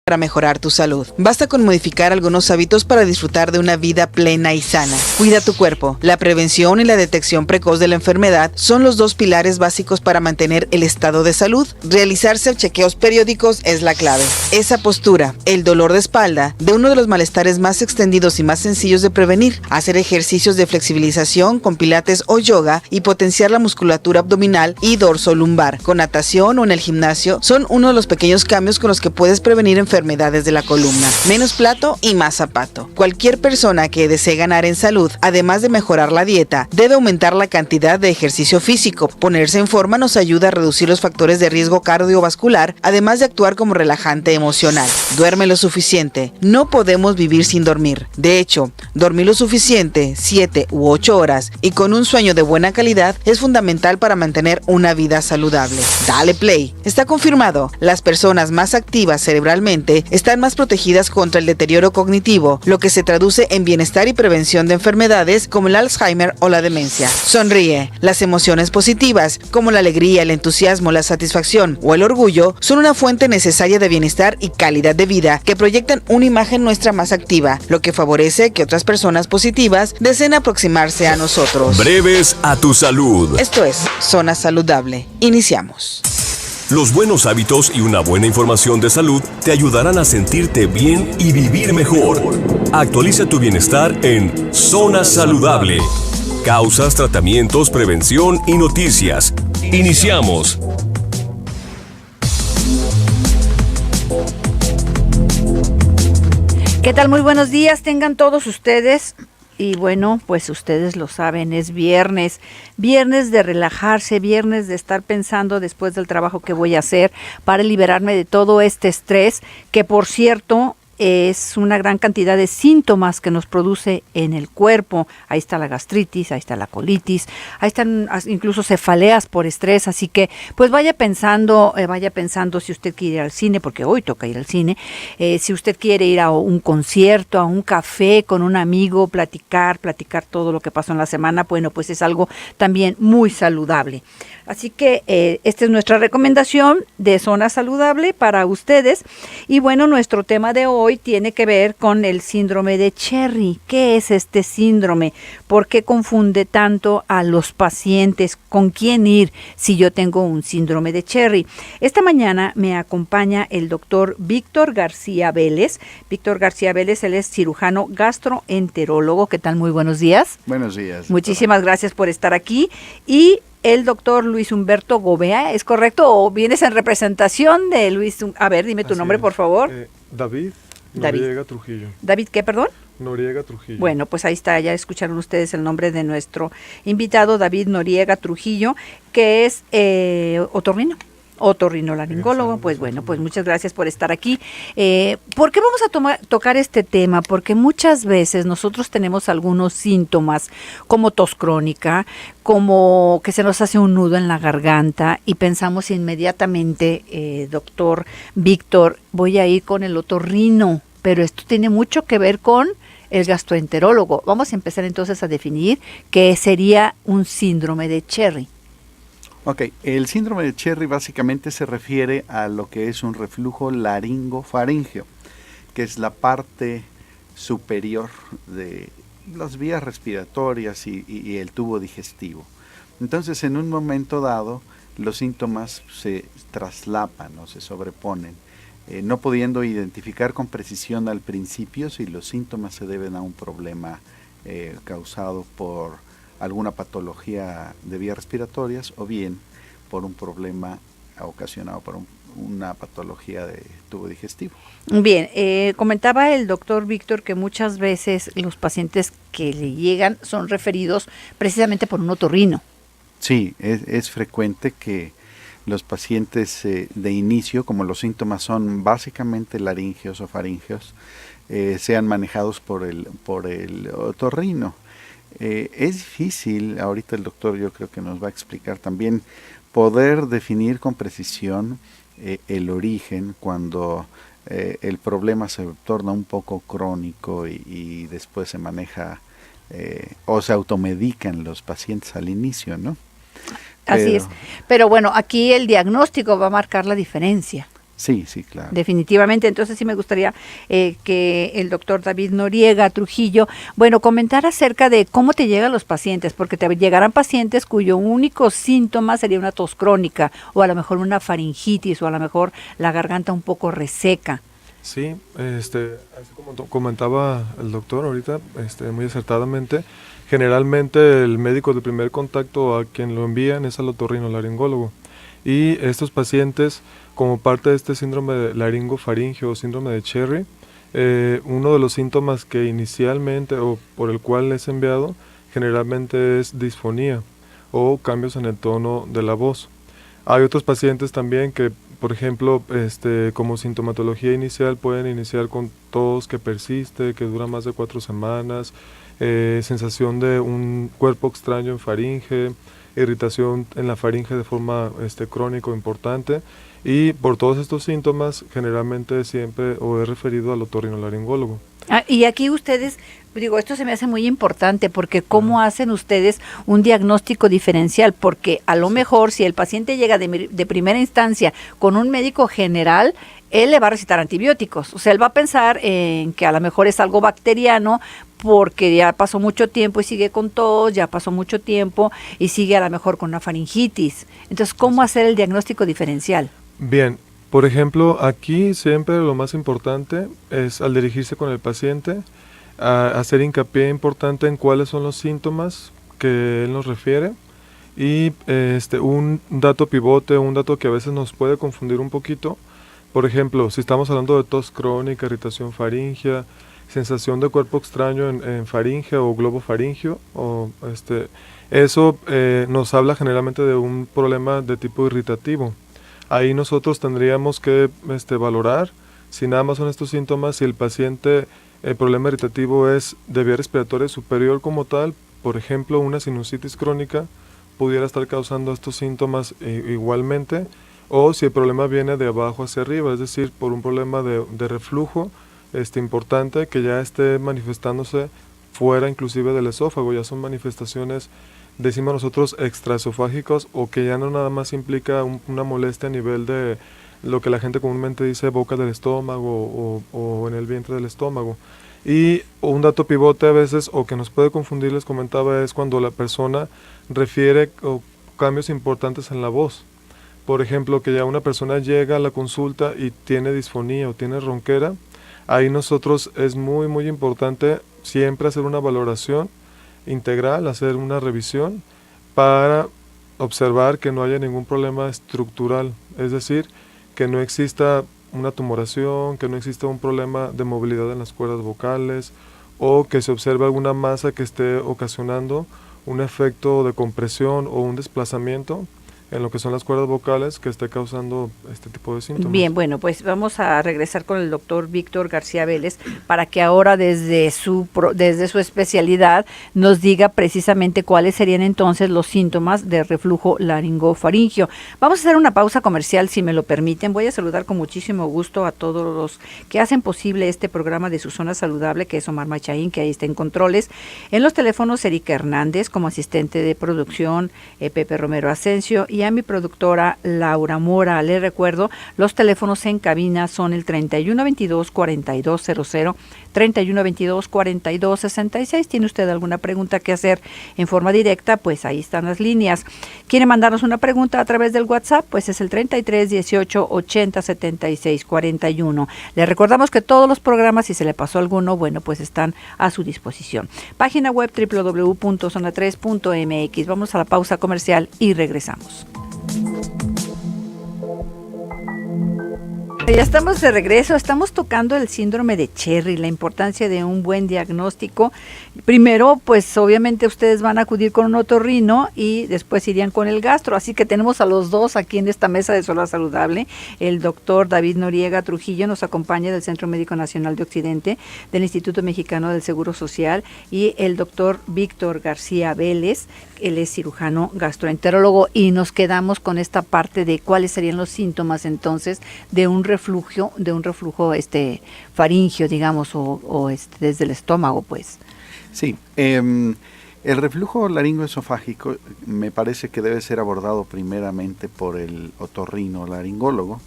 para mejorar tu salud. Basta con modificar algunos hábitos para disfrutar de una vida plena y sana. Cuida tu cuerpo. La prevención y la detección precoz de la enfermedad son los dos pilares básicos para mantener el estado de salud. Realizarse chequeos periódicos es la clave. Esa postura, el dolor de espalda, de uno de los malestares más extendidos y más sencillos de prevenir. Hacer ejercicios de flexibilización con pilates o yoga y potenciar la musculatura abdominal y dorso-lumbar con natación o en el gimnasio son uno de los pequeños cambios con los que puedes prevenir enfermedades de la columna. Menos plato y más zapato. Cualquier persona que desee ganar en salud, además de mejorar la dieta, debe aumentar la cantidad de ejercicio físico. Ponerse en forma nos ayuda a reducir los factores de riesgo cardiovascular, además de actuar como relajante emocional. Duerme lo suficiente. No podemos vivir sin dormir. De hecho, dormir lo suficiente, 7 u 8 horas, y con un sueño de buena calidad es fundamental para mantener una vida saludable. Dale play. Está confirmado. Las personas más activas cerebralmente están más protegidas contra el deterioro cognitivo, lo que se traduce en bienestar y prevención de enfermedades como el Alzheimer o la demencia. Sonríe. Las emociones positivas, como la alegría, el entusiasmo, la satisfacción o el orgullo, son una fuente necesaria de bienestar y calidad de vida que proyectan una imagen nuestra más activa, lo que favorece que otras personas positivas deseen aproximarse a nosotros. Breves a tu salud. Esto es Zona Saludable. Iniciamos. Los buenos hábitos y una buena información de salud te ayudarán a sentirte bien y vivir mejor. Actualiza tu bienestar en Zona Saludable. Causas, tratamientos, prevención y noticias. Iniciamos. ¿Qué tal? Muy buenos días, tengan todos ustedes. Y bueno, pues ustedes lo saben, es viernes de relajarse, viernes de estar pensando después del trabajo que voy a hacer para liberarme de todo este estrés, que por cierto es una gran cantidad de síntomas que nos produce en el cuerpo. Ahí está la gastritis, ahí está la colitis, ahí están incluso cefaleas por estrés, así que pues vaya pensando si usted quiere ir al cine, porque hoy toca ir al cine, si usted quiere ir a un concierto, a un café con un amigo, platicar todo lo que pasó en la semana, bueno, pues es algo también muy saludable. Así que esta es nuestra recomendación de Zona Saludable para ustedes. Y bueno, nuestro tema de hoy tiene que ver con el síndrome de Cherry. ¿Qué es este síndrome? ¿Por qué confunde tanto a los pacientes? ¿Con quién ir si yo tengo un síndrome de Cherry? Esta mañana me acompaña el doctor Víctor García Vélez. Víctor García Vélez, él es cirujano gastroenterólogo. ¿Qué tal? Muy buenos días. Buenos días. Muchísimas gracias por estar aquí. Y el doctor Luis Humberto Gobea, ¿es correcto? ¿O vienes en representación de Luis? A ver, dime tu nombre, por favor. David Noriega Trujillo. ¿David qué, perdón? Noriega Trujillo. Bueno, pues ahí está, ya escucharon ustedes el nombre de nuestro invitado, David Noriega Trujillo, que es otorrinolaringólogo. Pues bueno, pues muchas gracias por estar aquí. ¿Por qué vamos a tocar este tema? Porque muchas veces nosotros tenemos algunos síntomas como tos crónica, como que se nos hace un nudo en la garganta y pensamos inmediatamente, doctor Víctor, voy a ir con el otorrino, pero esto tiene mucho que ver con el gastroenterólogo. Vamos a empezar entonces a definir qué sería un síndrome de Cherry. Ok, el síndrome de Cherry básicamente se refiere a lo que es un reflujo laringofaríngeo, que es la parte superior de las vías respiratorias y el tubo digestivo. Entonces, en un momento dado, los síntomas se traslapan o se sobreponen, no pudiendo identificar con precisión al principio si los síntomas se deben a un problema causado por alguna patología de vías respiratorias o bien por un problema ocasionado por una patología de tubo digestivo. Bien, comentaba el doctor Víctor que muchas veces los pacientes que le llegan son referidos precisamente por un otorrino. Sí, es frecuente que los pacientes de inicio, como los síntomas son básicamente laringeos o faringeos, sean manejados por el otorrino. Es difícil, ahorita el doctor yo creo que nos va a explicar también, poder definir con precisión el origen cuando el problema se torna un poco crónico y después se maneja o se automedican los pacientes al inicio, ¿no? Así es. Pero bueno, aquí el diagnóstico va a marcar la diferencia. Sí, claro. Definitivamente, entonces sí me gustaría que el doctor David Noriega Trujillo, bueno, comentar acerca de cómo te llegan los pacientes, porque te llegarán pacientes cuyo único síntoma sería una tos crónica, o a lo mejor una faringitis, o a lo mejor la garganta un poco reseca. Sí, así como comentaba el doctor ahorita, muy acertadamente, generalmente el médico de primer contacto a quien lo envían es al otorrinolaringólogo. Y estos pacientes, como parte de este síndrome de laringofaringio o síndrome de Cherry, uno de los síntomas que inicialmente o por el cual es enviado generalmente es disfonía o cambios en el tono de la voz. Hay otros pacientes también que, por ejemplo, como sintomatología inicial pueden iniciar con tos que persiste, que dura más de 4 semanas, sensación de un cuerpo extraño en faringe, irritación en la faringe de forma crónica importante, y por todos estos síntomas generalmente siempre o es referido al otorrinolaringólogo. Y aquí ustedes, digo, esto se me hace muy importante porque ¿cómo hacen ustedes un diagnóstico diferencial? Porque a lo mejor si el paciente llega de primera instancia con un médico general, él le va a recetar antibióticos. O sea, él va a pensar en que a lo mejor es algo bacteriano porque ya pasó mucho tiempo y sigue con tos, ya pasó mucho tiempo y sigue a lo mejor con una faringitis. Entonces, ¿cómo hacer el diagnóstico diferencial? Bien, por ejemplo, aquí siempre lo más importante es al dirigirse con el paciente, hacer hincapié importante en cuáles son los síntomas que él nos refiere, y un dato pivote, un dato que a veces nos puede confundir un poquito. Por ejemplo, si estamos hablando de tos crónica, irritación faríngea, sensación de cuerpo extraño en faringe o globo faríngeo, eso nos habla generalmente de un problema de tipo irritativo. Ahí nosotros tendríamos que valorar si nada más son estos síntomas, si el paciente, el problema irritativo es de vía respiratoria superior como tal, por ejemplo una sinusitis crónica pudiera estar causando estos síntomas igualmente, o si el problema viene de abajo hacia arriba, es decir, por un problema de reflujo importante que ya esté manifestándose fuera inclusive del esófago, ya son manifestaciones, decimos nosotros, extraesofágicos, o que ya no nada más implica una molestia a nivel de lo que la gente comúnmente dice boca del estómago o en el vientre del estómago. Y un dato pivote a veces, o que nos puede confundir, les comentaba, es cuando la persona refiere cambios importantes en la voz. Por ejemplo, que ya una persona llega a la consulta y tiene disfonía o tiene ronquera, ahí nosotros es muy muy importante siempre hacer una valoración integral, hacer una revisión para observar que no haya ningún problema estructural, es decir, que no exista una tumoración, que no exista un problema de movilidad en las cuerdas vocales, o que se observe alguna masa que esté ocasionando un efecto de compresión o un desplazamiento en lo que son las cuerdas vocales que esté causando este tipo de síntomas. Bien, bueno, pues vamos a regresar con el doctor Víctor García Vélez para que ahora desde su especialidad nos diga precisamente cuáles serían entonces los síntomas de reflujo laringofaringio. Vamos a hacer una pausa comercial, si me lo permiten. Voy a saludar con muchísimo gusto a todos los que hacen posible este programa de Su Zona Saludable, que es Omar Machaín, que ahí está en controles. En los teléfonos, Erika Hernández como asistente de producción, Pepe Romero Asensio, y a mi productora Laura Mora. Les recuerdo, los teléfonos en cabina son el 3122-4200, 3122-4266. ¿Tiene usted alguna pregunta que hacer en forma directa? Pues ahí están las líneas. ¿Quiere mandarnos una pregunta a través del WhatsApp? Pues es el 3318-807641. Le recordamos que todos los programas, si se le pasó alguno, bueno, pues están a su disposición. Página web www.zona3.mx. Vamos a la pausa comercial y regresamos. Ya estamos de regreso, estamos tocando el síndrome de Cherry, la importancia de un buen diagnóstico. Primero, pues obviamente ustedes van a acudir con un otorrino y después irían con el gastro, así que tenemos a los dos aquí en esta mesa de Zona Saludable. El doctor David Noriega Trujillo nos acompaña del Centro Médico Nacional de Occidente, del Instituto Mexicano del Seguro Social, y el doctor Víctor García Vélez, él es cirujano gastroenterólogo, y nos quedamos con esta parte de cuáles serían los síntomas entonces de un reflujo faringio, digamos, o desde el estómago, pues. Sí, el reflujo laringoesofágico me parece que debe ser abordado primeramente por el otorrinolaringólogo,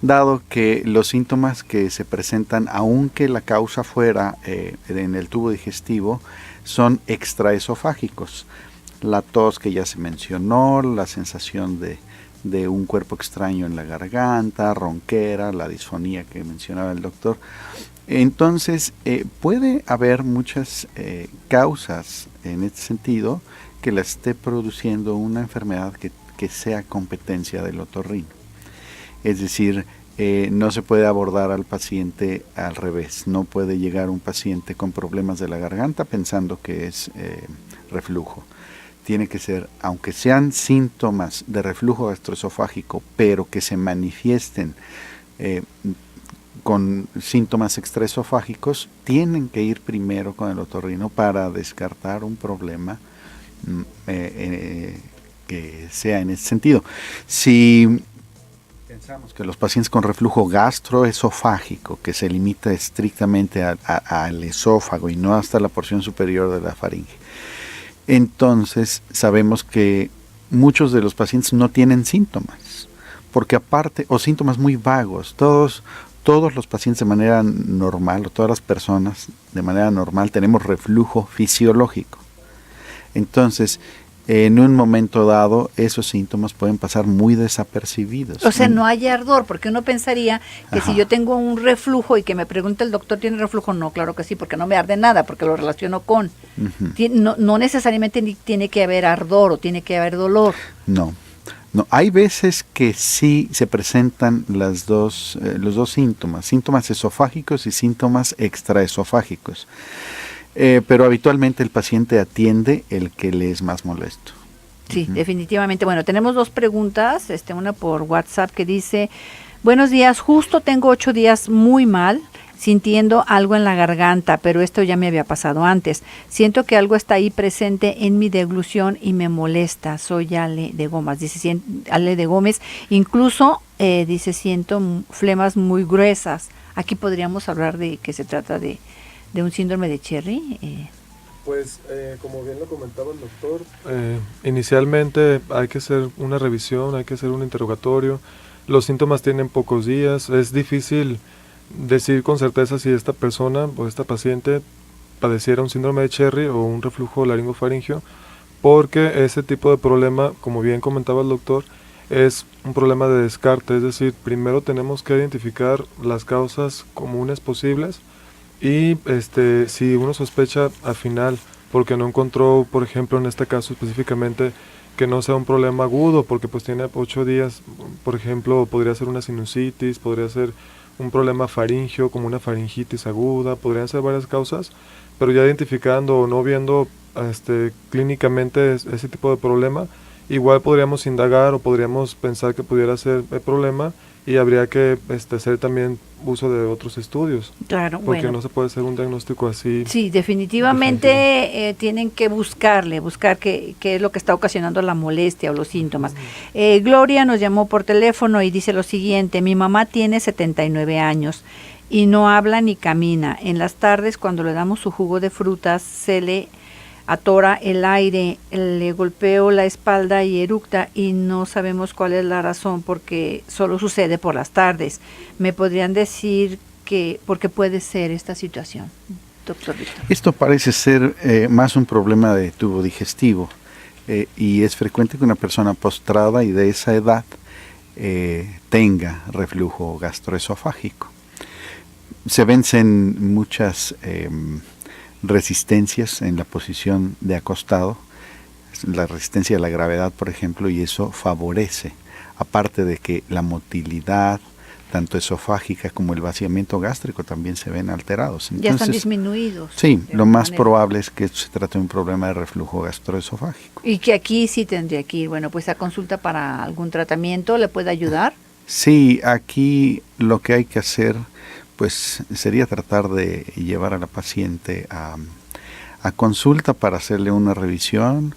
dado que los síntomas que se presentan, aunque la causa fuera en el tubo digestivo, son extraesofágicos. La tos que ya se mencionó, la sensación de un cuerpo extraño en la garganta, ronquera, la disfonía que mencionaba el doctor. Entonces, puede haber muchas causas en este sentido que la esté produciendo una enfermedad que sea competencia del otorrino. Es decir, no se puede abordar al paciente al revés. No puede llegar un paciente con problemas de la garganta pensando que es reflujo. Tiene que ser, aunque sean síntomas de reflujo gastroesofágico, pero que se manifiesten con síntomas extraesofágicos, tienen que ir primero con el otorrino para descartar un problema que sea en ese sentido. Si pensamos que los pacientes con reflujo gastroesofágico, que se limita estrictamente al esófago y no hasta la porción superior de la faringe, entonces sabemos que muchos de los pacientes no tienen síntomas, porque aparte, o síntomas muy vagos, todos los pacientes de manera normal, o todas las personas de manera normal, tenemos reflujo fisiológico. Entonces, en un momento dado, esos síntomas pueden pasar muy desapercibidos. O sea, no hay ardor, porque uno pensaría que si yo tengo un reflujo y que me pregunta el doctor, ¿tiene reflujo? No, claro que sí, porque no me arde nada, porque lo relaciono con. No necesariamente tiene que haber ardor o tiene que haber dolor. No, hay veces que sí se presentan los dos síntomas esofágicos y síntomas extraesofágicos. Pero habitualmente el paciente atiende el que le es más molesto. Sí, definitivamente. Bueno, tenemos dos preguntas, una por WhatsApp que dice: buenos días, justo tengo 8 días muy mal, sintiendo algo en la garganta, pero esto ya me había pasado antes. Siento que algo está ahí presente en mi deglución y me molesta. Soy Ale de Gómez, dice Ale de Gómez. Incluso, dice, siento flemas muy gruesas. Aquí podríamos hablar de que se trata de un síndrome de Cherry. Pues, como bien lo comentaba el doctor, inicialmente hay que hacer una revisión, hay que hacer un interrogatorio. Los síntomas tienen pocos días. Es difícil decir con certeza si esta persona o esta paciente padeciera un síndrome de Cherry o un reflujo laringofaringio, porque ese tipo de problema, como bien comentaba el doctor, es un problema de descarte. Es decir, primero tenemos que identificar las causas comunes posibles. Y si uno sospecha al final, porque no encontró, por ejemplo, en este caso específicamente, que no sea un problema agudo, porque pues tiene 8 días, por ejemplo, podría ser una sinusitis, podría ser un problema faringio, como una faringitis aguda, podrían ser varias causas, pero ya identificando o no viendo clínicamente ese tipo de problema, igual podríamos indagar o podríamos pensar que pudiera ser el problema, y habría que hacer también uso de otros estudios. Claro, porque no se puede hacer un diagnóstico así. Sí, definitivamente tienen que buscar qué es lo que está ocasionando la molestia o los síntomas. Gloria nos llamó por teléfono y dice lo siguiente: mi mamá tiene 79 años y no habla ni camina. En las tardes, cuando le damos su jugo de frutas, se le atora el aire, le golpeo la espalda y eructa, y no sabemos cuál es la razón, porque solo sucede por las tardes. ¿Me podrían decir por qué puede ser esta situación, doctor Víctor? Esto parece ser más un problema de tubo digestivo, y es frecuente que una persona postrada y de esa edad tenga reflujo gastroesofágico. Se vencen muchas resistencias en la posición de acostado, la resistencia a la gravedad, por ejemplo, y eso favorece, aparte de que la motilidad, tanto esofágica como el vaciamiento gástrico, también se ven alterados. Entonces, ya están disminuidos. Sí, lo más probable es que se trate de un problema de reflujo gastroesofágico. Y que aquí sí tendría que ir, pues a consulta para algún tratamiento, ¿le puede ayudar? Sí, aquí lo que hay que hacer pues sería tratar de llevar a la paciente a consulta para hacerle una revisión.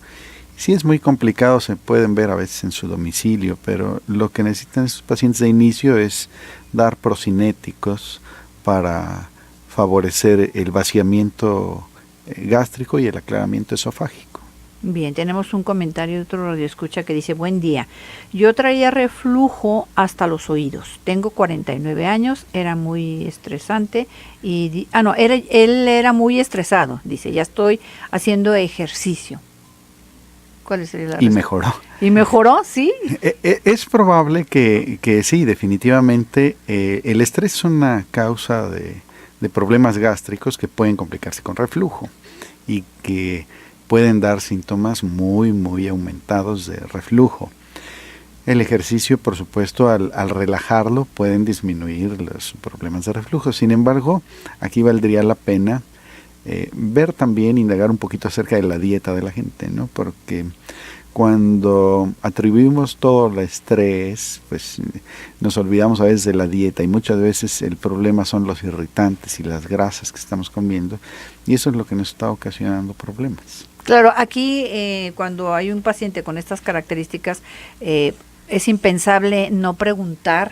Si es muy complicado, se pueden ver a veces en su domicilio, pero lo que necesitan estos pacientes de inicio es dar procinéticos para favorecer el vaciamiento gástrico y el aclaramiento esofágico. Bien, tenemos un comentario de otro radioescucha que dice: buen día, yo traía reflujo hasta los oídos, tengo 49 años, era muy estresante y, él era muy estresado, dice, ya estoy haciendo ejercicio. ¿Cuál sería la Y respuesta? mejoró. ¿Y mejoró? Sí. Es probable que sí, definitivamente. El estrés es una causa de problemas gástricos que pueden complicarse con reflujo y que pueden dar síntomas muy, muy aumentados de reflujo. El ejercicio, por supuesto, al relajarlo, pueden disminuir los problemas de reflujo. Sin embargo, aquí valdría la pena ver también, indagar un poquito acerca de la dieta de la gente, ¿no? Porque cuando atribuimos todo al estrés, pues nos olvidamos a veces de la dieta, y muchas veces el problema son los irritantes y las grasas que estamos comiendo, y eso es lo que nos está ocasionando problemas. Claro, aquí cuando hay un paciente con estas características, es impensable no preguntar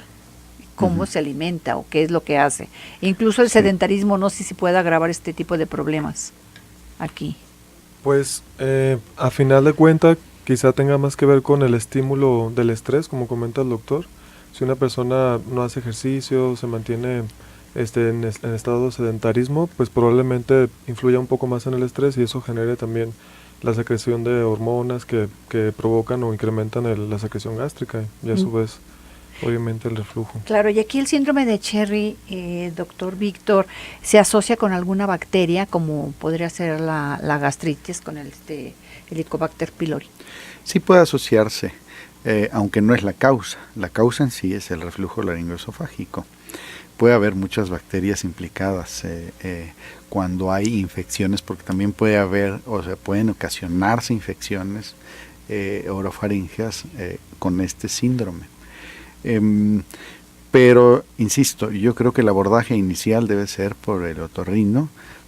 cómo se alimenta o qué es lo que hace. Incluso el sedentarismo, no sé si puede agravar este tipo de problemas aquí. Pues a final de cuentas quizá tenga más que ver con el estímulo del estrés, como comenta el doctor. Si una persona no hace ejercicio, se mantiene en estado de sedentarismo, pues probablemente influya un poco más en el estrés y eso genere también la secreción de hormonas que provocan o incrementan la secreción gástrica y a su vez obviamente el reflujo. Claro, y aquí el síndrome de Cherry, doctor Víctor, se asocia con alguna bacteria, como podría ser la gastritis con el Helicobacter pylori. Sí puede asociarse, aunque no es la causa. La causa en sí es el reflujo laringoesofágico. Puede haber muchas bacterias implicadas cuando hay infecciones, porque también puede haber, o sea, pueden ocasionarse infecciones orofaringeas con este síndrome. Pero, insisto, yo creo que el abordaje inicial debe ser por el otorrino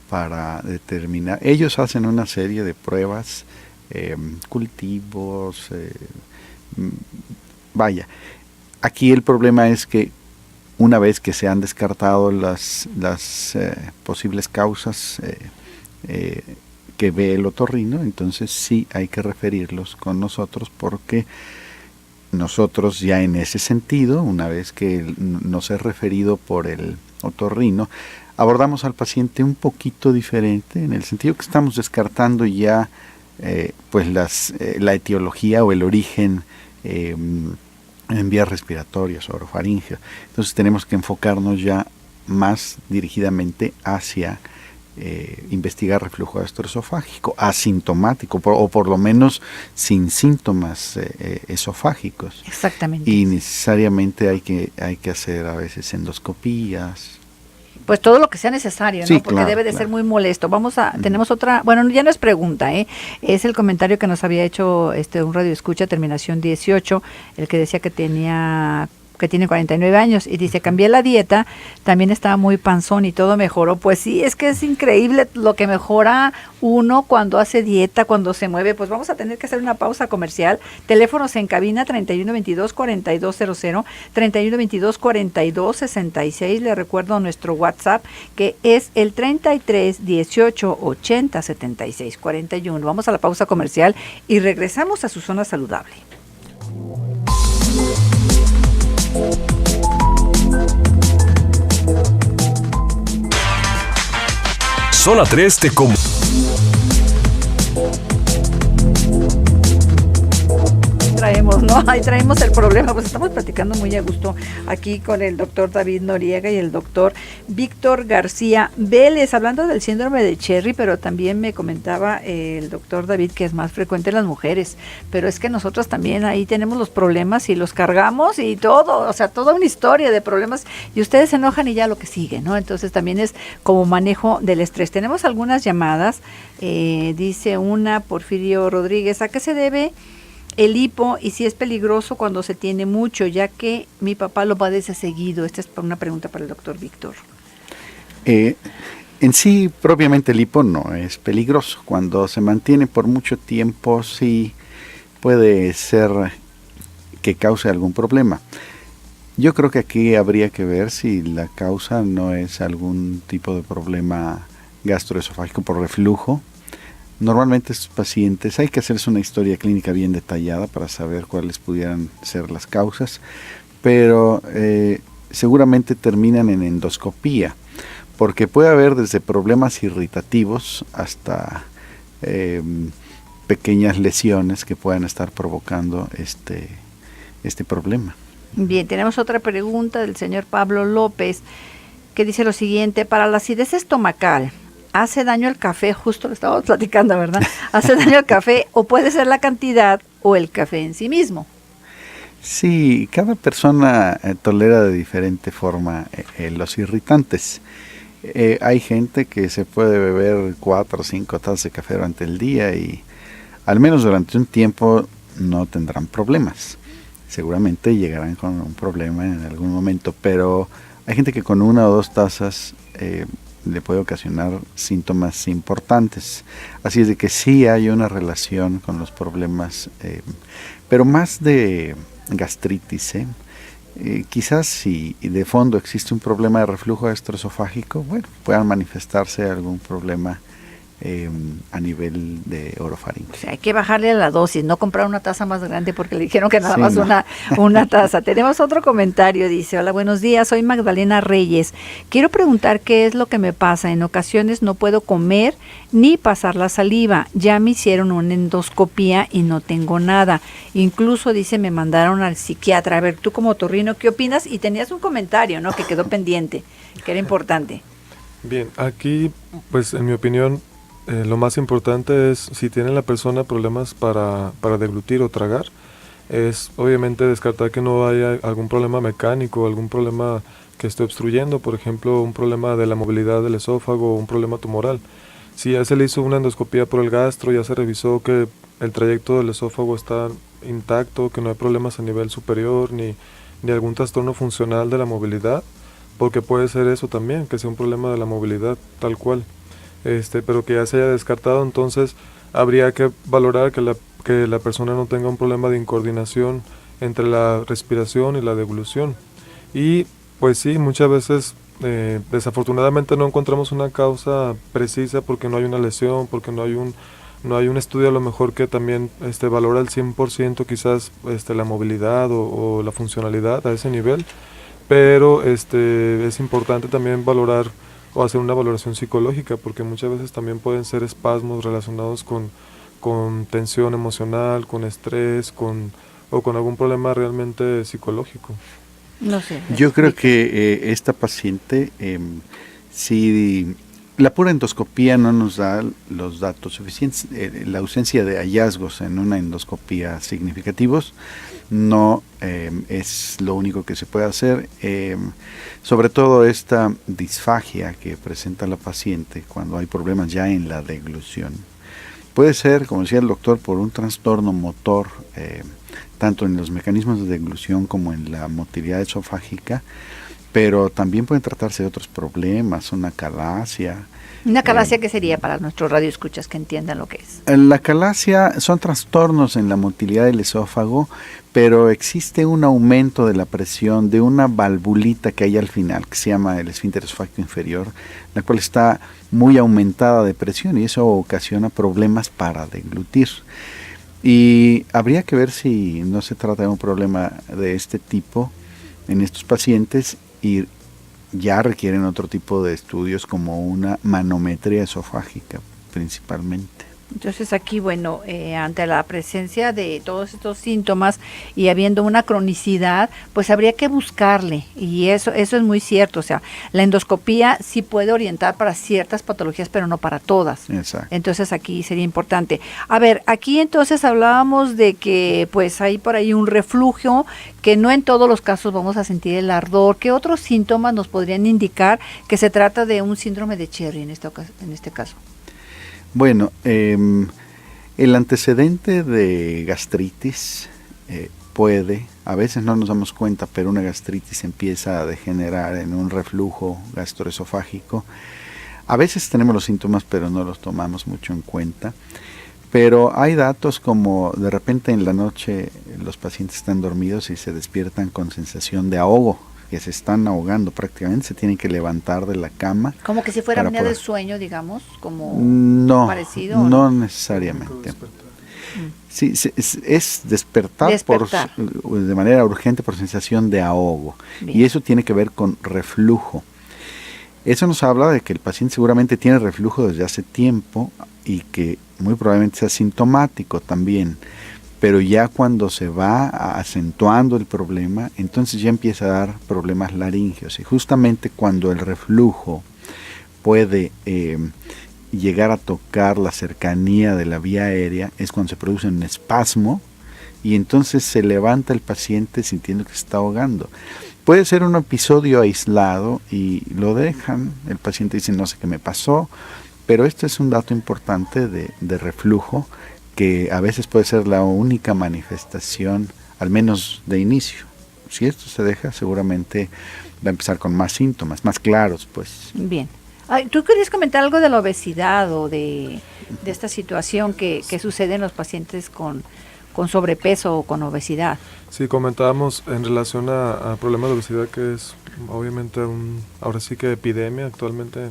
para determinar. Ellos hacen una serie de pruebas, cultivos, vaya. Aquí el problema es que una vez que se han descartado las posibles causas que ve el otorrino, entonces sí hay que referirlos con nosotros, porque nosotros ya en ese sentido, una vez que nos es referido por el otorrino, abordamos al paciente un poquito diferente, en el sentido que estamos descartando ya pues la etiología o el origen en vías respiratorias o orofaringeas. Entonces tenemos que enfocarnos ya más dirigidamente hacia investigar reflujo gastroesofágico asintomático, o por lo menos sin síntomas esofágicos. Exactamente. Y necesariamente hay que hacer a veces endoscopías. Pues todo lo que sea necesario, ¿no? Sí, porque claro, debe de claro. ser muy molesto. Tenemos otra, bueno, ya no es pregunta, es el comentario que nos había hecho un radioescucha, terminación 18, el que decía que tiene 49 años y dice: cambié la dieta, también estaba muy panzón y todo mejoró. Pues sí, es que es increíble lo que mejora uno cuando hace dieta, cuando se mueve. Pues vamos a tener que hacer una pausa comercial. Teléfonos en cabina 3122-4200, 3122-4266. Le recuerdo nuestro WhatsApp, que es el 33 18 80 76 41. Vamos a la pausa comercial y regresamos a su zona saludable. Zona 3 te Ahí traemos el problema. Pues estamos platicando muy a gusto aquí con el doctor David Noriega y el doctor Víctor García Vélez, hablando del síndrome de Cherry, pero también me comentaba el doctor David que es más frecuente en las mujeres, pero es que nosotros también ahí tenemos los problemas y los cargamos y todo, o sea, toda una historia de problemas, y ustedes se enojan y ya lo que sigue, ¿no? Entonces también es como manejo del estrés. Tenemos algunas llamadas, dice una, Porfirio Rodríguez: ¿a qué se debe el hipo y si es peligroso cuando se tiene mucho, ya que mi papá lo padece seguido? Esta es una pregunta para el doctor Víctor. En sí, propiamente el hipo no es peligroso. Cuando se mantiene por mucho tiempo, sí puede ser que cause algún problema. Yo creo que aquí habría que ver si la causa no es algún tipo de problema gastroesofágico por reflujo, Normalmente estos pacientes hay que hacerse una historia clínica bien detallada para saber cuáles pudieran ser las causas, pero seguramente terminan en endoscopía, porque puede haber desde problemas irritativos hasta pequeñas lesiones que puedan estar provocando este problema. Bien, tenemos otra pregunta del señor Pablo López, que dice lo siguiente: para la acidez estomacal, ¿hace daño el café? Justo lo estábamos platicando, ¿verdad? ¿Hace daño el café o puede ser la cantidad o el café en sí mismo? Sí, cada persona tolera de diferente forma los irritantes. Hay gente que se puede beber 4 o 5 tazas de café durante el día y al menos durante un tiempo no tendrán problemas. Seguramente llegarán con un problema en algún momento, pero hay gente que con 1 o 2 tazas le puede ocasionar síntomas importantes. Así es de que sí hay una relación con los problemas, pero más de gastritis. Quizás si de fondo existe un problema de reflujo gastroesofágico, bueno, puedan manifestarse algún problema a nivel de orofaringe. O sea, hay que bajarle a la dosis, no comprar una taza más grande porque le dijeron que nada Sí, más no. una taza. Tenemos otro comentario, dice: hola, buenos días, soy Magdalena Reyes. Quiero preguntar qué es lo que me pasa. En ocasiones no puedo comer ni pasar la saliva. Ya me hicieron una endoscopía y no tengo nada. Incluso, dice, me mandaron al psiquiatra. A ver, tú como otorrino, ¿qué opinas? Y tenías un comentario, ¿no?, que quedó pendiente, que era importante. Bien, aquí, pues en mi opinión, lo más importante es, si tiene la persona problemas para deglutir o tragar, es obviamente descartar que no haya algún problema mecánico, algún problema que esté obstruyendo, por ejemplo, un problema de la movilidad del esófago o un problema tumoral. Si ya se le hizo una endoscopía por el gastro, ya se revisó que el trayecto del esófago está intacto, que no hay problemas a nivel superior ni algún trastorno funcional de la movilidad, porque puede ser eso también, que sea un problema de la movilidad tal cual. Pero que ya se haya descartado, entonces habría que valorar que la persona no tenga un problema de incoordinación entre la respiración y la deglución. Y pues sí, muchas veces desafortunadamente no encontramos una causa precisa porque no hay una lesión, porque no hay un estudio a lo mejor que también valora al 100% quizás la movilidad o la funcionalidad a ese nivel, pero es importante también valorar o hacer una valoración psicológica, porque muchas veces también pueden ser espasmos relacionados con tensión emocional, con estrés, o con algún problema realmente psicológico. No sé. Yo creo que esta paciente, si la pura endoscopía no nos da los datos suficientes, la ausencia de hallazgos en una endoscopía significativos no es lo único que se puede hacer. Sobre todo esta disfagia que presenta la paciente cuando hay problemas ya en la deglución. Puede ser, como decía el doctor, por un trastorno motor, tanto en los mecanismos de deglución como en la motilidad esofágica, pero también pueden tratarse de otros problemas, una calasia. ¿Una calasia qué sería para nuestros radioescuchas que entiendan lo que es? La calasia son trastornos en la motilidad del esófago, pero existe un aumento de la presión de una valvulita que hay al final, que se llama el esfínter esofágico inferior, la cual está muy aumentada de presión y eso ocasiona problemas para deglutir. Y habría que ver si no se trata de un problema de este tipo en estos pacientes y ya requieren otro tipo de estudios como una manometría esofágica principalmente. Entonces aquí, bueno, ante la presencia de todos estos síntomas y habiendo una cronicidad, pues habría que buscarle, y eso es muy cierto. O sea, la endoscopía sí puede orientar para ciertas patologías, pero no para todas. Exacto. Entonces aquí sería importante. A ver, aquí entonces hablábamos de que pues hay por ahí un reflujo, que no en todos los casos vamos a sentir el ardor. ¿Qué otros síntomas nos podrían indicar que se trata de un síndrome de Cherry en este caso? Bueno, el antecedente de gastritis puede, a veces no nos damos cuenta, pero una gastritis empieza a degenerar en un reflujo gastroesofágico. A veces tenemos los síntomas, pero no los tomamos mucho en cuenta. Pero hay datos como de repente en la noche los pacientes están dormidos y se despiertan con sensación de ahogo, que se están ahogando prácticamente, se tienen que levantar de la cama. Como que si fuera para apnea poder- del sueño, digamos, como No, parecido. ¿O no necesariamente. Sí, es despertar, Despertar. de manera urgente por sensación de ahogo. Bien. Y eso tiene que ver con reflujo. Eso nos habla de que el paciente seguramente tiene reflujo desde hace tiempo y que muy probablemente sea sintomático también. Pero ya cuando se va acentuando el problema, entonces ya empieza a dar problemas laringeos. Y justamente cuando el reflujo puede llegar a tocar la cercanía de la vía aérea, es cuando se produce un espasmo y entonces se levanta el paciente sintiendo que se está ahogando. Puede ser un episodio aislado y lo dejan, el paciente dice no sé qué me pasó, pero este es un dato importante de reflujo que a veces puede ser la única manifestación, al menos de inicio. Si esto se deja, seguramente va a empezar con más síntomas, más claros, pues. Bien. Ay, ¿tú querías comentar algo de la obesidad o de esta situación que sucede en los pacientes con sobrepeso o con obesidad? Sí, comentábamos en relación a problemas de obesidad, que es obviamente ahora sí que epidemia actualmente.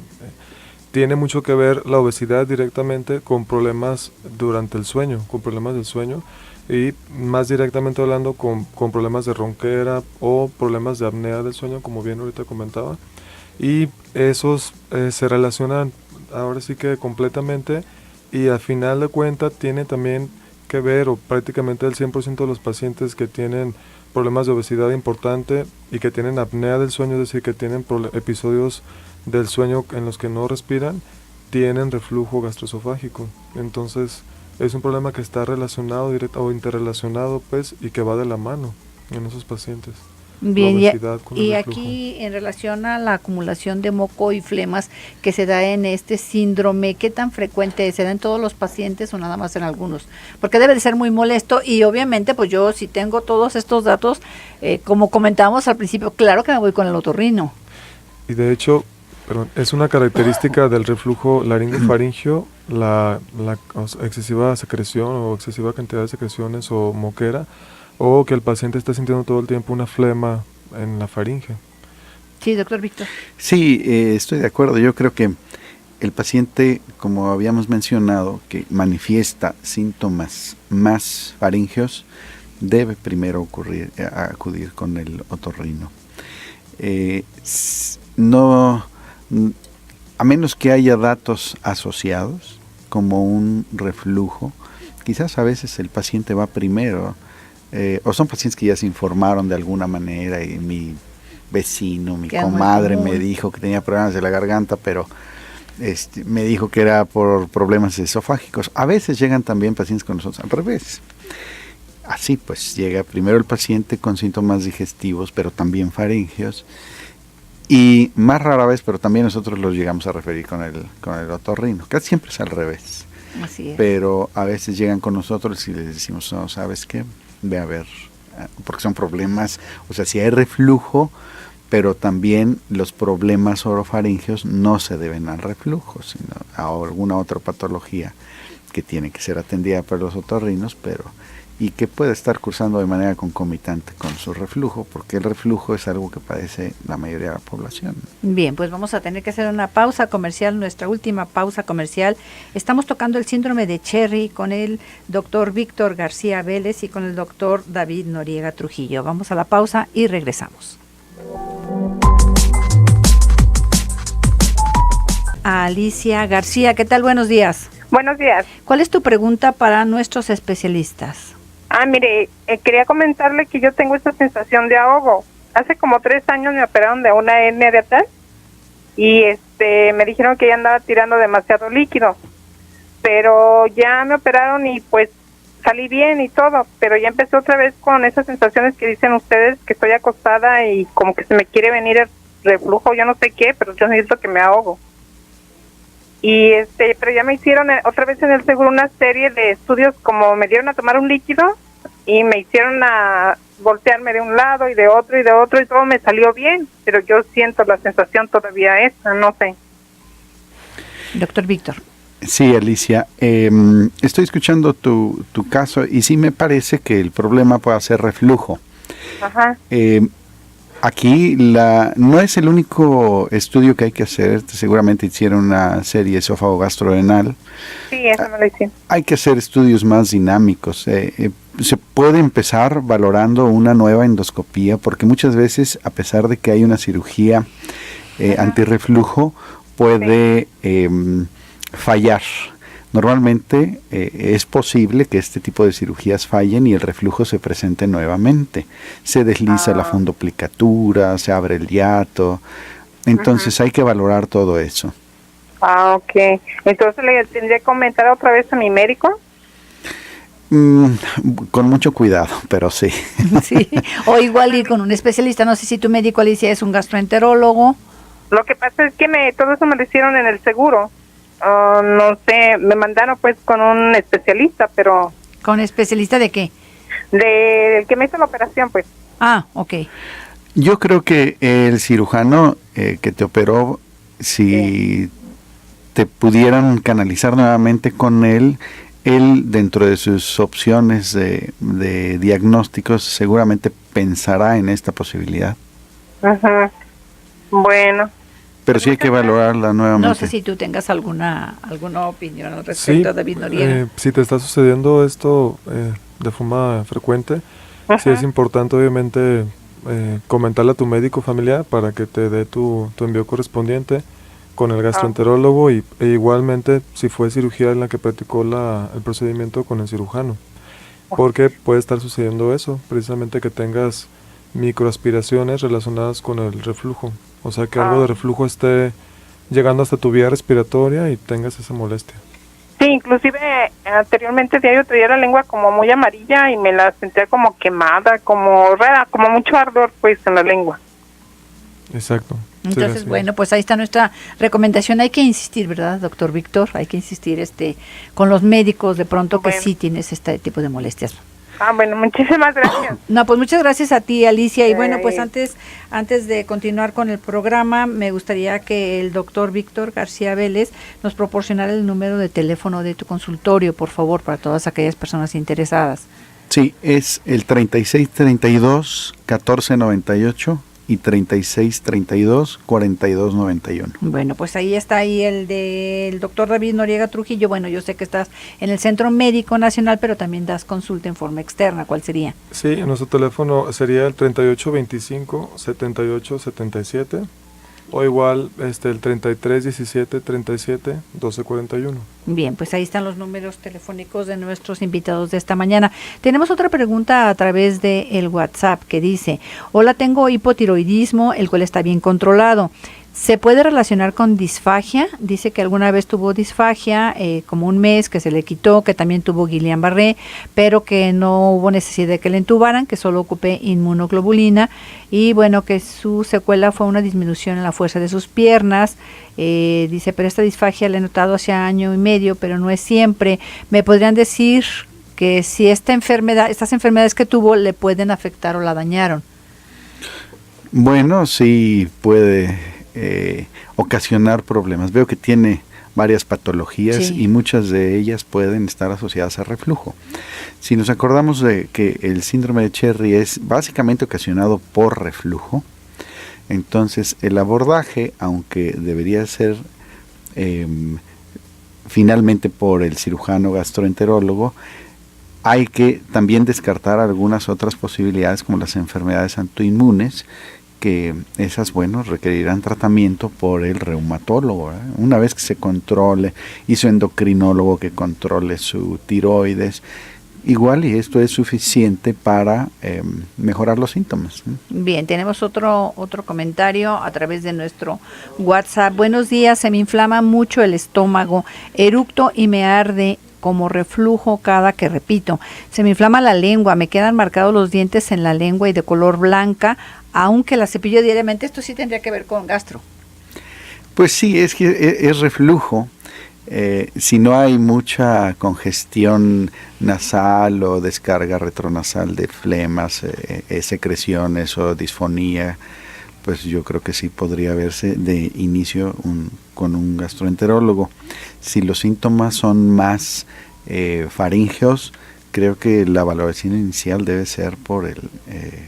Tiene mucho que ver la obesidad directamente con problemas durante el sueño, con problemas del sueño, y más directamente hablando con problemas de ronquera o problemas de apnea del sueño, como bien ahorita comentaba. Y esos se relacionan ahora sí que completamente, y al final de cuentas tiene también que ver, o prácticamente el 100% de los pacientes que tienen problemas de obesidad importante y que tienen apnea del sueño, es decir, que tienen episodios del sueño en los que no respiran, tienen reflujo gastroesofágico. Entonces es un problema que está relacionado o interrelacionado, pues, y que va de la mano en esos pacientes. Bien, La obesidad con el y reflujo. aquí en relación a la acumulación de moco y flemas que se da en este síndrome, ¿qué tan frecuente es? ¿Se da en todos los pacientes o nada más en algunos? Porque debe de ser muy molesto y obviamente pues yo si tengo todos estos datos, como comentábamos al principio, claro que me voy con el otorrino. Y de hecho, es una característica del reflujo laringofaringeo la excesiva secreción o excesiva cantidad de secreciones o moquera, o que el paciente está sintiendo todo el tiempo una flema en la faringe. Sí, doctor Víctor. Sí, estoy de acuerdo. Yo creo que el paciente, como habíamos mencionado, que manifiesta síntomas más faringeos, debe primero acudir con el otorrino. No, a menos que haya datos asociados, como un reflujo, quizás a veces el paciente va primero, o son pacientes que ya se informaron de alguna manera y mi vecino, mi comadre me dijo que tenía problemas de la garganta, pero me dijo que era por problemas esofágicos. A veces llegan también pacientes con nosotros al revés. Así pues, llega primero el paciente con síntomas digestivos, pero también faringeos, y más rara vez, pero también nosotros los llegamos a referir con el otorrino. Casi siempre es al revés. Así es. Pero a veces llegan con nosotros y les decimos, no, ¿sabes qué? Ve a ver, porque son problemas, o sea, si hay reflujo, pero también los problemas orofaringeos no se deben al reflujo, sino a alguna otra patología que tiene que ser atendida por los otorrinos, y que puede estar cursando de manera concomitante con su reflujo, porque el reflujo es algo que padece la mayoría de la población. Bien, pues vamos a tener que hacer una pausa comercial, nuestra última pausa comercial. Estamos tocando el síndrome de Cherry con el doctor Víctor García Vélez y con el doctor David Noriega Trujillo. Vamos a la pausa y regresamos. Alicia García, ¿qué tal? Buenos días. Buenos días. ¿Cuál es tu pregunta para nuestros especialistas? Mire, quería comentarle que yo tengo esta sensación de ahogo. Hace como 3 años me operaron de una hernia de atrás y me dijeron que ya andaba tirando demasiado líquido. Pero ya me operaron y pues salí bien y todo, pero ya empecé otra vez con esas sensaciones que dicen ustedes, que estoy acostada y como que se me quiere venir el reflujo, yo no sé qué, pero yo siento que me ahogo. Y pero ya me hicieron otra vez en el seguro una serie de estudios, como me dieron a tomar un líquido y me hicieron a voltearme de un lado y de otro y todo me salió bien, pero yo siento la sensación todavía esa, no sé. Doctor Víctor. Sí, Alicia, estoy escuchando tu caso y sí me parece que el problema puede ser reflujo. Ajá. Aquí no es el único estudio que hay que hacer. Seguramente hicieron una serie esófago-gastrorenal. Sí, eso me lo hicieron. Hay que hacer estudios más dinámicos. Se puede empezar valorando una nueva endoscopía, porque muchas veces, a pesar de que hay una cirugía antirreflujo, puede fallar. Normalmente es posible que este tipo de cirugías fallen y el reflujo se presente nuevamente. Se desliza la fundoplicatura, se abre el hiato. Entonces hay que valorar todo eso. Ok. Entonces le tendría que comentar otra vez a mi médico. Con mucho cuidado, pero sí. Sí, o igual ir con un especialista. No sé si tu médico, Alicia, es un gastroenterólogo. Lo que pasa es que todo eso me lo hicieron en el seguro. No sé, me mandaron pues con un especialista, pero... ¿Con especialista de qué? Del que me hizo la operación, pues. Ah, ok. Yo creo que el cirujano que te operó, si te pudieran canalizar nuevamente con él dentro de sus opciones de diagnósticos seguramente pensará en esta posibilidad. Ajá. Bueno. Pero sí hay que valorarla nuevamente. No sé si tú tengas alguna opinión al respecto, Sí, David Noriega. Si te está sucediendo esto de forma frecuente, sí es importante obviamente comentarle a tu médico familiar para que te dé tu envío correspondiente con el gastroenterólogo e igualmente si fue cirugía en la que practicó el procedimiento con el cirujano, porque puede estar sucediendo eso, precisamente que tengas microaspiraciones relacionadas con el reflujo, o sea que algo de reflujo esté llegando hasta tu vía respiratoria y tengas esa molestia. Sí, inclusive anteriormente diario traía la lengua como muy amarilla y me la sentía como quemada, como rara, como mucho ardor pues en la lengua. Exacto. Entonces, sí, bueno, pues ahí está nuestra recomendación. Hay que insistir, ¿verdad, doctor Víctor? Hay que insistir con los médicos de pronto que sí tienes este tipo de molestias. Bueno, muchísimas gracias. No, pues muchas gracias a ti, Alicia. Y bueno, pues antes de continuar con el programa, me gustaría que el doctor Víctor García Vélez nos proporcionara el número de teléfono de tu consultorio, por favor, para todas aquellas personas interesadas. Sí, es el 3632-1498 y 3632-4291. Bueno, pues ahí está el del doctor David Noriega Trujillo. Bueno, yo sé que estás en el Centro Médico Nacional, pero también das consulta en forma externa. ¿Cuál sería? Sí, nuestro teléfono sería el 3825-7877 o igual el 3317-37-1241. Bien, pues ahí están los números telefónicos de nuestros invitados de esta mañana. Tenemos otra pregunta a través de el WhatsApp que dice: hola, tengo hipotiroidismo, el cual está bien controlado. ¿Se puede relacionar con disfagia? Dice que alguna vez tuvo disfagia, como un mes, que se le quitó, que también tuvo Guillain-Barré, pero que no hubo necesidad de que le entubaran, que solo ocupé inmunoglobulina, y bueno, que su secuela fue una disminución en la fuerza de sus piernas. Dice, pero esta disfagia la he notado hace año y medio, pero no es siempre. ¿Me podrían decir que si estas enfermedades que tuvo le pueden afectar o la dañaron? Bueno, sí puede ocasionar problemas. Veo que tiene varias patologías y muchas de ellas pueden estar asociadas a reflujo. Si nos acordamos de que el síndrome de Cherry es básicamente ocasionado por reflujo, entonces el abordaje, aunque debería ser finalmente por el cirujano gastroenterólogo, hay que también descartar algunas otras posibilidades como las enfermedades autoinmunes, que esas, requerirán tratamiento por el reumatólogo, ¿verdad? Una vez que se controle, y su endocrinólogo que controle su tiroides, igual, y esto es suficiente para mejorar los síntomas. Bien, tenemos otro comentario a través de nuestro WhatsApp. Buenos días, se me inflama mucho el estómago, eructo y me arde como reflujo cada que repito. Se me inflama la lengua, me quedan marcados los dientes en la lengua y de color blanca, aunque la cepillo diariamente. Esto sí tendría que ver con gastro. Pues sí, es que es reflujo. Si no hay mucha congestión nasal o descarga retronasal de flemas, secreciones o disfonía, pues yo creo que sí podría verse de inicio con un gastroenterólogo. Si los síntomas son más faríngeos, creo que la valoración inicial debe ser por el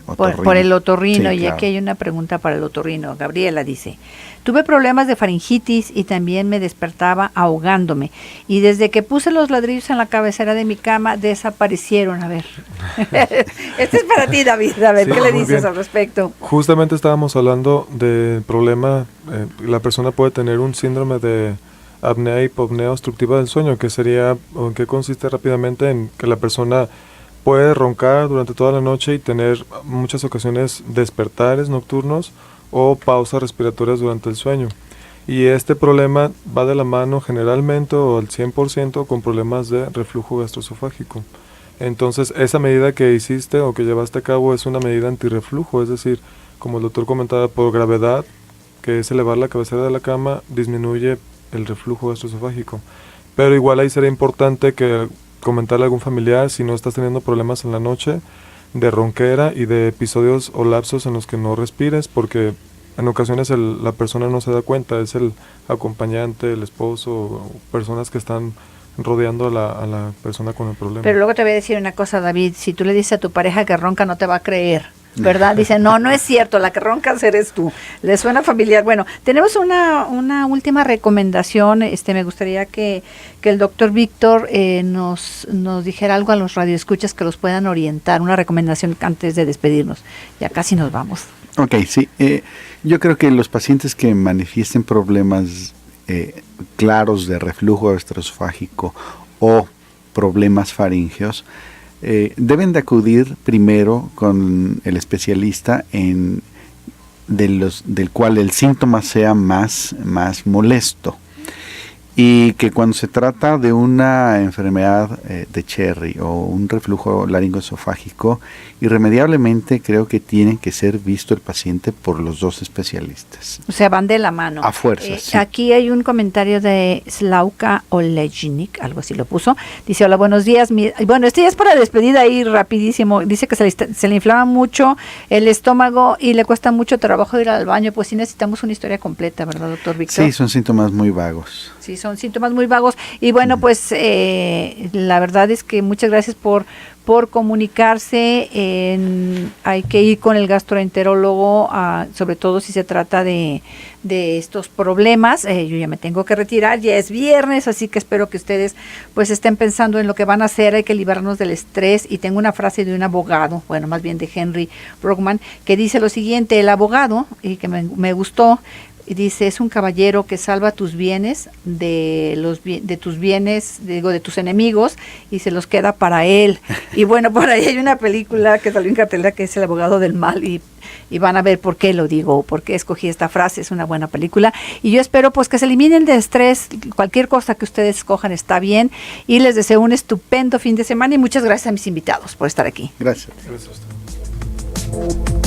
otorrino. Por el otorrino, Sí, y claro. aquí hay una pregunta para el otorrino. Gabriela dice, tuve problemas de faringitis y también me despertaba ahogándome. Y desde que puse los ladrillos en la cabecera de mi cama, desaparecieron. A ver, este es para ti, David. A ver, Sí, ¿qué le muy dices bien. al respecto? Justamente estábamos hablando del problema, la persona puede tener un síndrome de apnea y hipopnea obstructiva del sueño, que sería, o en qué consiste rápidamente, en que la persona puede roncar durante toda la noche y tener muchas ocasiones despertares nocturnos o pausas respiratorias durante el sueño. Y este problema va de la mano generalmente o al 100% con problemas de reflujo gastroesofágico. Entonces, esa medida que hiciste o que llevaste a cabo es una medida antirreflujo, es decir, como el doctor comentaba, por gravedad, que es elevar la cabecera de la cama, disminuye el reflujo gastroesofágico. Pero igual ahí sería importante que comentarle a algún familiar si no estás teniendo problemas en la noche de ronquera y de episodios o lapsos en los que no respires, porque en ocasiones la persona no se da cuenta, es el acompañante, el esposo, o personas que están rodeando a la persona con el problema. Pero luego te voy a decir una cosa, David, si tú le dices a tu pareja que ronca, no te va a creer, ¿verdad? Dice, no, no es cierto, la que roncas eres tú. ¿Le suena familiar? Bueno, tenemos una última recomendación. Me gustaría que el doctor Víctor nos dijera algo a los radioescuchas que los puedan orientar, una recomendación antes de despedirnos. Ya casi nos vamos. Ok, sí. Yo creo que los pacientes que manifiesten problemas claros de reflujo gastroesofágico o problemas faringeos, deben de acudir primero con el especialista del cual el síntoma sea más molesto. Y que cuando se trata de una enfermedad de Cherry o un reflujo laringoesofágico, irremediablemente creo que tiene que ser visto el paciente por los dos especialistas. O sea, van de la mano. A fuerzas, sí. Aquí hay un comentario de Slauka Olejnik, algo así lo puso. Dice, hola, buenos días. Bueno, este ya es para despedida ahí rapidísimo. Dice que se le inflama mucho el estómago y le cuesta mucho trabajo ir al baño. Pues sí necesitamos una historia completa, ¿verdad, doctor Víctor? Sí, son síntomas muy vagos. Sí, son síntomas muy vagos. Y bueno, pues la verdad es que muchas gracias por comunicarse. Hay que ir con el gastroenterólogo, sobre todo si se trata de estos problemas. Yo ya me tengo que retirar, ya es viernes, así que espero que ustedes pues estén pensando en lo que van a hacer. Hay que librarnos del estrés. Y tengo una frase de un abogado, bueno, más bien de Henry Brockman, que dice lo siguiente: el abogado, y que me gustó, y dice, es un caballero que salva tus bienes de tus bienes, de tus enemigos, y se los queda para él. Y bueno, por ahí hay una película que salió en cartelera que es El abogado del mal, y van a ver por qué lo digo, por qué escogí esta frase. Es una buena película, y yo espero pues que se eliminen de estrés. Cualquier cosa que ustedes escojan está bien, y les deseo un estupendo fin de semana, y muchas gracias a mis invitados por estar aquí. Gracias. Gracias a usted.